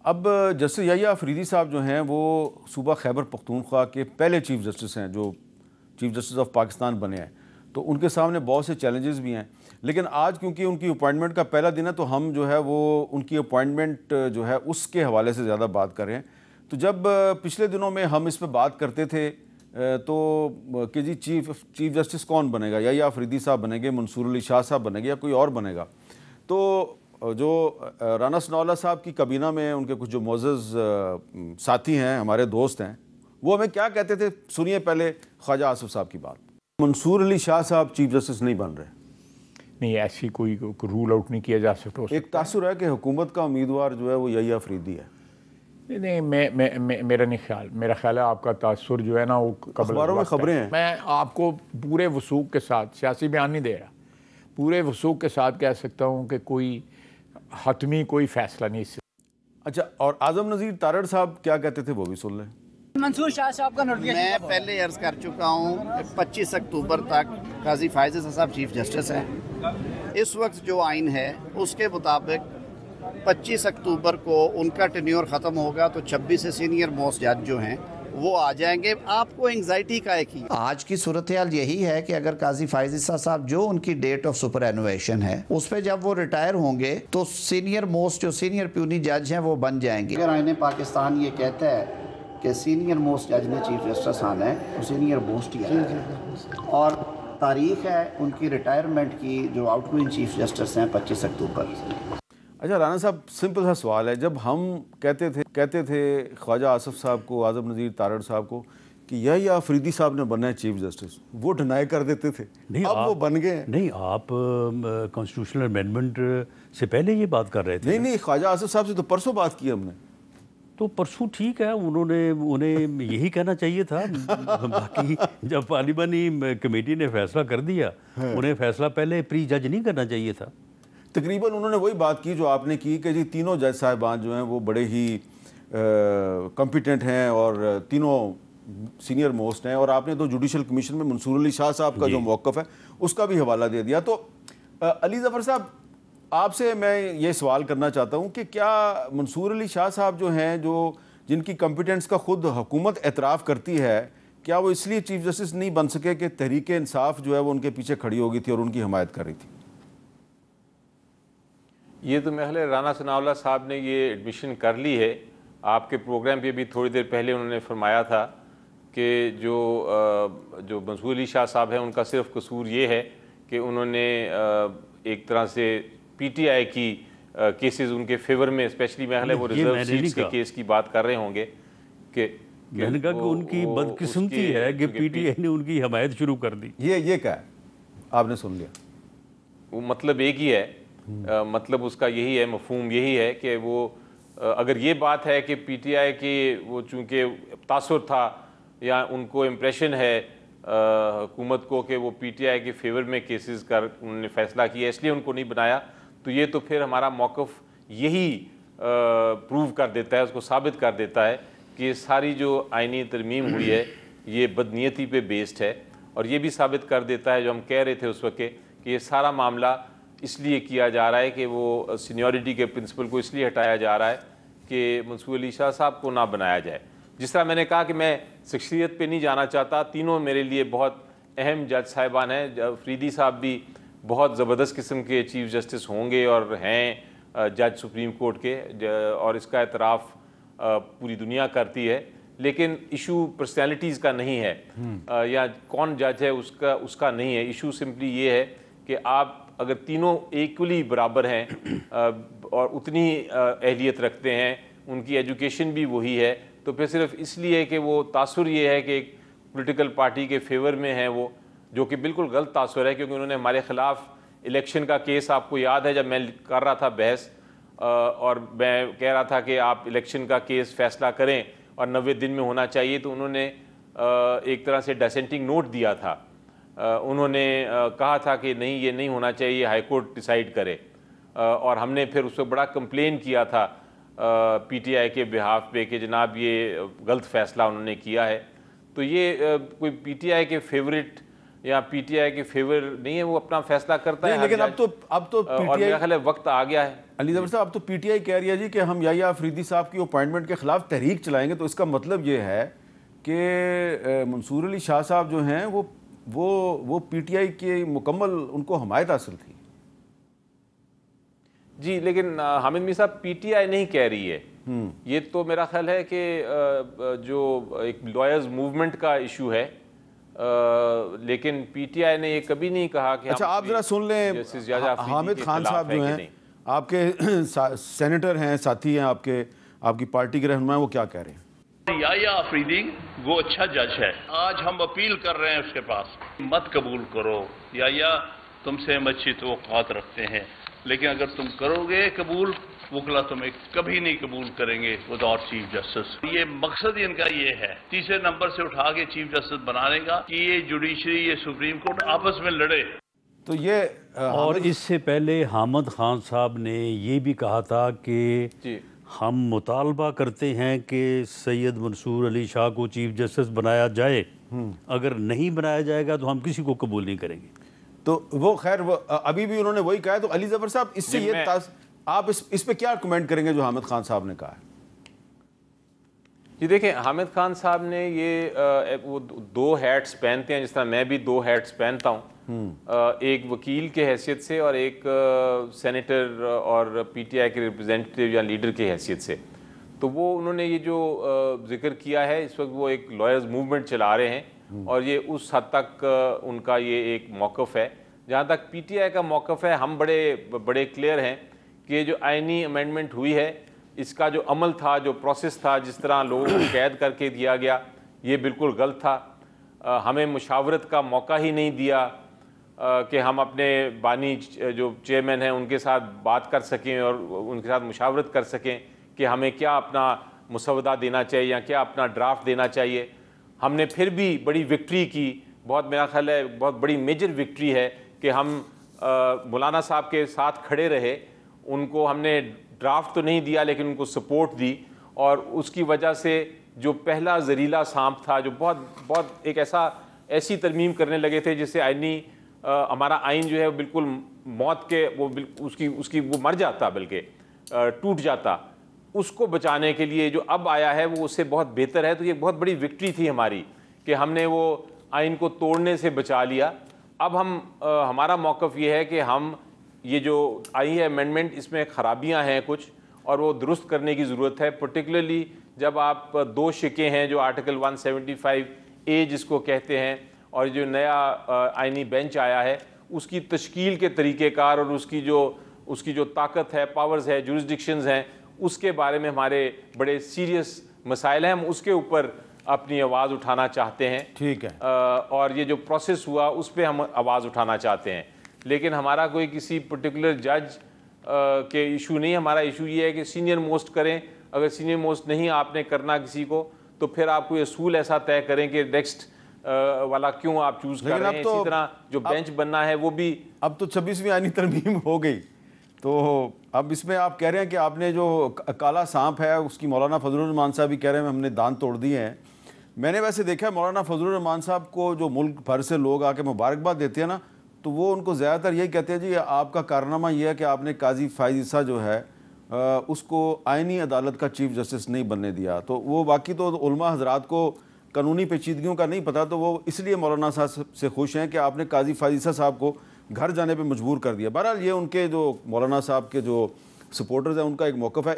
اب جسٹس یحییٰ افریدی صاحب جو ہیں وہ صوبہ خیبر پختونخوا کے پہلے چیف جسٹس ہیں جو چیف جسٹس آف پاکستان بنے ہیں، تو ان کے سامنے بہت سے چیلنجز بھی ہیں، لیکن آج کیونکہ ان کی اپوائنٹمنٹ کا پہلا دن ہے تو ہم جو ہے وہ ان کی اپوائنٹمنٹ جو ہے اس کے حوالے سے زیادہ بات کر رہے ہیں۔ تو جب پچھلے دنوں میں ہم اس پہ بات کرتے تھے تو کہ جی چیف جسٹس کون بنے گا، یحییٰ افریدی صاحب بنیں گے، منصور علی شاہ صاحب بنے گے یا کوئی اور بنے گا، تو جو رانا ثناء اللہ صاحب کی کابینہ میں ان کے کچھ جو معزز ساتھی ہیں، ہمارے دوست ہیں، وہ ہمیں کیا کہتے تھے، سنیے پہلے خواجہ آصف صاحب کی بات۔ منصور علی شاہ صاحب چیف جسٹس نہیں بن رہے۔ نہیں، ایسی کوئی رول آؤٹ نہیں کیا جا سکتا۔ ایک تاثر ہے کہ حکومت کا امیدوار جو ہے وہ یحییٰ افریدی ہے۔ نہیں، میرا نہیں خیال، میرا خیال ہے آپ کا تاثر جو ہے نا وہ اخباروں میں خبریں ہیں۔ میں آپ کو پورے وثوق کے ساتھ سیاسی بیان نہیں دے رہا، پورے وثوق کے ساتھ کہہ سکتا ہوں کہ کوئی حتمی کوئی فیصلہ نہیں اس سے۔ اچھا، اور اعظم نذیر تارڑ صاحب کیا کہتے تھے وہ بھی سن لیں۔ منصور شاہ صاحب کا نوٹیفکیشن میں پہلے عرض کر چکا ہوں کہ 25 اکتوبر تک قاضی فائز عیسیٰ صاحب چیف جسٹس ہیں۔ اس وقت جو آئین ہے اس کے مطابق 25 اکتوبر کو ان کا ٹینیور ختم ہوگا تو 26 سے سینئر موسٹ جج جو ہیں وہ آ جائیں گے۔ آپ کو انگزائٹی کا ایک ہی آج کی صورتحال یہی ہے کہ اگر قاضی فائز عیسیٰ صاحب جو ان کی ڈیٹ آف سپر اینویشن ہے اس پہ جب وہ ریٹائر ہوں گے تو سینئر موسٹ جو سینئر پیونی جج ہیں وہ بن جائیں گے۔ اگر آئین پاکستان یہ کہتا ہے کہ سینئر موسٹ جج نے چیف جسٹس آنا ہے تو سینئر موسٹ ہی آنا ہے، اور تاریخ ہے ان کی ریٹائرمنٹ کی جو آؤٹ گوئنگ چیف جسٹس ہیں 25 اکتوبر۔ اچھا رانا صاحب، سمپل سا سوال ہے، جب ہم کہتے تھے خواجہ آصف صاحب کو، اعظم نذیر تارڑ صاحب کو کہ یحییٰ افریدی صاحب نے بننا ہے چیف جسٹس، وہ ڈینائی کر دیتے تھے، اب وہ بن گئے۔ نہیں، آپ کانسٹیٹیوشنل امینڈمنٹ سے پہلے یہ بات کر رہے تھے۔ نہیں، خواجہ آصف صاحب سے تو پرسوں بات کی ہم نے۔ تو پرسوں ٹھیک ہے، انہیں یہی کہنا چاہیے تھا، باقی جب پارلیمانی کمیٹی نے فیصلہ کر دیا انہیں فیصلہ پہلے پری جج نہیں کرنا چاہیے تھا۔ تقریباً انہوں نے وہی بات کی جو آپ نے کی کہ جی تینوں جج صاحبان جو ہیں وہ بڑے ہی کمپیٹنٹ ہیں اور تینوں سینئر موسٹ ہیں، اور آپ نے تو جوڈیشل کمیشن میں منصور علی شاہ صاحب کا جو موقف ہے اس کا بھی حوالہ دے دیا۔ تو علی ظفر صاحب، آپ سے میں یہ سوال کرنا چاہتا ہوں کہ کیا منصور علی شاہ صاحب جو ہیں جن کی کمپیٹنس کا خود حکومت اعتراف کرتی ہے، کیا وہ اس لیے چیف جسٹس نہیں بن سکے کہ تحریک انصاف جو ہے وہ ان کے پیچھے کھڑی ہو گئی تھی اور ان کی حمایت کر رہی تھی؟ یہ تو میرے خیال ہے رانا ثناء اللہ صاحب نے یہ ایڈمیشن کر لی ہے۔ آپ کے پروگرام پہ بھی تھوڑی دیر پہلے انہوں نے فرمایا تھا کہ جو منصور علی شاہ صاحب ہیں ان کا صرف قصور یہ ہے کہ انہوں نے ایک طرح سے پی ٹی آئی کی کیسز ان کے فیور میں، اسپیشلی میرے خیال ہے وہ ریزرو سیٹس کے کیس کی بات کر رہے ہوں گے کہ میں نے کہا کہ ان کی بدقسمتی ہے کہ پی ٹی آئی نے ان کی حمایت شروع کر دی۔ یہ کیا ہے، آپ نے سن لیا، وہ مطلب ایک ہی ہے، مطلب اس کا یہی ہے، مفہوم یہی ہے کہ وہ اگر یہ بات ہے کہ پی ٹی آئی کی وہ چونکہ تاثر تھا یا ان کو امپریشن ہے حکومت کو کہ وہ پی ٹی آئی کے فیور میں کیسز کر انہوں نے فیصلہ کیا اس لیے ان کو نہیں بنایا، تو یہ تو پھر ہمارا موقف یہی پروو کر دیتا ہے، اس کو ثابت کر دیتا ہے کہ یہ ساری جو آئینی ترمیم ہوئی ہے یہ بدنیتی پہ بیسڈ ہے، اور یہ بھی ثابت کر دیتا ہے جو ہم کہہ رہے تھے اس وقت کہ یہ سارا معاملہ اس لیے کیا جا رہا ہے کہ وہ سینیورٹی کے پرنسپل کو اس لیے ہٹایا جا رہا ہے کہ منصور علی شاہ صاحب کو نہ بنایا جائے۔ جس طرح میں نے کہا کہ میں شخصیت پہ نہیں جانا چاہتا، تینوں میرے لیے بہت اہم جج صاحبان ہیں۔ افریدی صاحب بھی بہت زبردست قسم کے چیف جسٹس ہوں گے اور ہیں جج سپریم کورٹ کے، اور اس کا اعتراف پوری دنیا کرتی ہے، لیکن ایشو پرسنالٹیز کا نہیں ہے یا کون جج ہے اس کا نہیں ہے۔ ایشو سمپلی یہ ہے کہ آپ اگر تینوں ایکولی برابر ہیں اور اتنی اہلیت رکھتے ہیں، ان کی ایجوکیشن بھی وہی ہے، تو پھر صرف اس لیے کہ وہ تاثر یہ ہے کہ ایک پولیٹیکل پارٹی کے فیور میں ہیں وہ، جو کہ بالکل غلط تاثر ہے، کیونکہ انہوں نے ہمارے خلاف الیکشن کا کیس، آپ کو یاد ہے جب میں کر رہا تھا بحث اور میں کہہ رہا تھا کہ آپ الیکشن کا کیس فیصلہ کریں اور 90 دن میں ہونا چاہیے، تو انہوں نے ایک طرح سے ڈسینٹنگ نوٹ دیا تھا، انہوں نے کہا تھا کہ نہیں یہ نہیں ہونا چاہیے، ہائی کورٹ ڈیسائیڈ کرے، اور ہم نے پھر اس کو بڑا کمپلین کیا تھا پی ٹی آئی کے بہاف پہ کہ جناب یہ غلط فیصلہ انہوں نے کیا ہے۔ تو یہ کوئی پی ٹی آئی کے فیورٹ یا پی ٹی آئی کے فیور نہیں ہے، وہ اپنا فیصلہ کرتا ہے. لیکن اب تو پی اور ٹی میرا آئی خیال ہے وقت آ گیا ہے. علی ظفر صاحب اب تو پی ٹی آئی کہہ رہی ہے جی کہ ہم یحییٰ آفریدی صاحب کی اپوائنٹمنٹ کے خلاف تحریک چلائیں گے. تو اس کا مطلب یہ ہے کہ منصور علی شاہ صاحب جو ہیں وہ پی ٹی آئی کی مکمل ان کو حمایت حاصل تھی. جی لیکن حامد میر صاحب پی ٹی آئی نہیں کہہ رہی ہے یہ، تو میرا خیال ہے کہ جو ایک لائرز موومنٹ کا ایشو ہے، لیکن پی ٹی آئی نے یہ کبھی نہیں کہا کہ اچھا آپ ذرا سن لیں حامد خان صاحب جو ہیں آپ کے سینیٹر ہیں، ساتھی ہیں آپ کی پارٹی کے رہنما، وہ کیا کہہ رہے ہیں؟ یحییٰ آفریدی وہ اچھا جج ہے. آج ہم اپیل کر رہے ہیں اس کے پاس، مت قبول کرو. یحییٰ تم سے ہم اچھی توقعات رکھتے ہیں، لیکن اگر تم کرو گے قبول، وکلا تمہیں کبھی نہیں قبول کریں گے وداؤٹ چیف جسٹس. یہ مقصد ان کا یہ ہے تیسرے نمبر سے اٹھا کے چیف جسٹس بنانے کا، کہ یہ جوڈیشری، یہ سپریم کورٹ آپس میں لڑے. تو یہ اور اس سے پہلے حامد خان صاحب نے یہ بھی کہا تھا کہ ہم مطالبہ کرتے ہیں کہ سید منصور علی شاہ کو چیف جسٹس بنایا جائے، اگر نہیں بنایا جائے گا تو ہم کسی کو قبول نہیں کریں گے. تو وہ خیر وہ ابھی بھی انہوں نے وہی کہا ہے. تو علی ظفر صاحب اس سے یہ آپ اس پہ کیا کمنٹ کریں گے جو حامد خان صاحب نے کہا ہے؟ جی دیکھیں، حامد خان صاحب نے یہ وہ دو ہیٹس پہنتے ہیں، جس طرح میں بھی دو ہیٹس پہنتا ہوں، ایک وکیل کے حیثیت سے اور ایک سینیٹر اور پی ٹی آئی کے ریپرزینٹیو یا لیڈر کی حیثیت سے. تو وہ انہوں نے یہ جو ذکر کیا ہے، اس وقت وہ ایک لائرز موومنٹ چلا رہے ہیں، اور یہ اس حد تک ان کا یہ ایک موقف ہے. جہاں تک پی ٹی آئی کا موقف ہے، ہم بڑے کلیئر ہیں کہ جو آئینی امینڈمنٹ ہوئی ہے، اس کا جو عمل تھا، جو پروسیس تھا، جس طرح لوگوں کو قید کر کے دیا گیا، یہ بالکل غلط تھا. ہمیں مشاورت کا موقع ہی نہیں دیا کہ ہم اپنے بانی جو چیئرمین ہیں ان کے ساتھ بات کر سکیں اور ان کے ساتھ مشاورت کر سکیں کہ ہمیں کیا اپنا مسودہ دینا چاہیے یا کیا اپنا ڈرافٹ دینا چاہیے. ہم نے پھر بھی بڑی وکٹری کی، بہت میرا خیال ہے بہت بڑی میجر وکٹری ہے کہ ہم مولانا صاحب کے ساتھ کھڑے رہے. ان کو ہم نے ڈرافٹ تو نہیں دیا لیکن ان کو سپورٹ دی، اور اس کی وجہ سے جو پہلا زہریلا سانپ تھا، جو بہت ایک ایسی ترمیم کرنے لگے تھے جس سے ہمارا آئین جو ہے بالکل موت کے اس کی وہ مر جاتا، بلکہ ٹوٹ جاتا، اس کو بچانے کے لیے جو اب آیا ہے وہ اس سے بہت بہتر ہے. تو یہ بہت بڑی وکٹری تھی ہماری کہ ہم نے وہ آئین کو توڑنے سے بچا لیا. اب ہمارا موقف یہ ہے کہ ہم یہ جو آئی ہے امینڈمنٹ، اس میں خرابیاں ہیں کچھ، اور وہ درست کرنے کی ضرورت ہے. پرٹیکولرلی جب آپ دو شقیں ہیں جو آرٹیکل 175A جس کو کہتے ہیں، اور جو نیا آئینی بینچ آیا ہے، اس کی تشکیل کے طریقہ کار اور اس کی جو طاقت ہے، پاورز ہے، جورسڈکشنز ہیں، اس کے بارے میں ہمارے بڑے سیریس مسائل ہیں. ہم اس کے اوپر اپنی آواز اٹھانا چاہتے ہیں. ٹھیک ہے. اور یہ جو پروسیس ہوا اس پہ ہم آواز اٹھانا چاہتے ہیں. لیکن ہمارا کوئی کسی پرٹیکولر جج کے ایشو نہیں. ہمارا ایشو یہ ہے کہ سینئر موسٹ کریں. اگر سینئر موسٹ نہیں آپ نے کرنا کسی کو، تو پھر آپ کوئی اصول ایسا طے کریں کہ نیکسٹ والا کیوں آپ چوز کر رہے ہیں. اسی طرح جو بینچ بننا ہے وہ بھی اب تو 26ویں آئینی ترمیم ہو گئی. تو اب اس میں آپ کہہ رہے ہیں کہ آپ نے جو کالا سانپ ہے اس کی مولانا فضل الرحمان صاحب بھی کہہ رہے ہیں ہم نے دان توڑ دیے ہیں. میں نے ویسے دیکھا ہے مولانا فضل الرحمان صاحب کو جو ملک بھر سے لوگ آ کے مبارکباد دیتے ہیں نا، تو وہ ان کو زیادہ تر یہی کہتے ہیں جی آپ کا کارنامہ یہ ہے کہ آپ نے قاضی فائز عیسیٰ جو ہے اس کو آئینی عدالت کا چیف جسٹس نہیں بننے دیا. تو وہ باقی تو علماء حضرات کو قانونی پیچیدگیوں کا نہیں پتہ، تو وہ اس لیے مولانا صاحب سے خوش ہیں کہ آپ نے قاضی فائز عیسیٰ صاحب کو گھر جانے پہ مجبور کر دیا. بہرحال یہ ان کے جو مولانا صاحب کے جو سپورٹرز ہیں ان کا ایک موقف ہے.